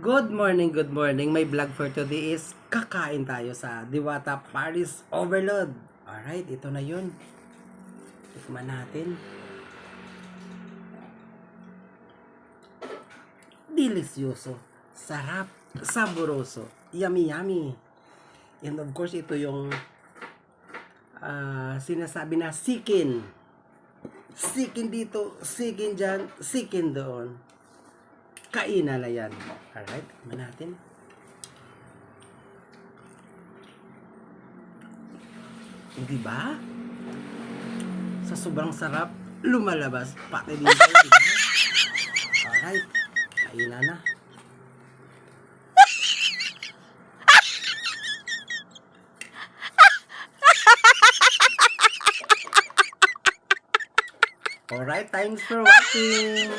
Good morning, good morning. My vlog for today is kakain tayo sa Diwata Paris Overload. Alright, ito na yun. Tikman natin. Delicioso. Sarap. Saboroso. Yummy, yummy. And of course, ito yung sinasabi na sikin. Sikin dito, sikin dyan, sikin doon. Kainan na yan. Alright, tikman natin. Diba? Sa sobrang sarap, lumalabas. Pati din tayo, diba? Alright, kainan na. Alright, thanks for watching.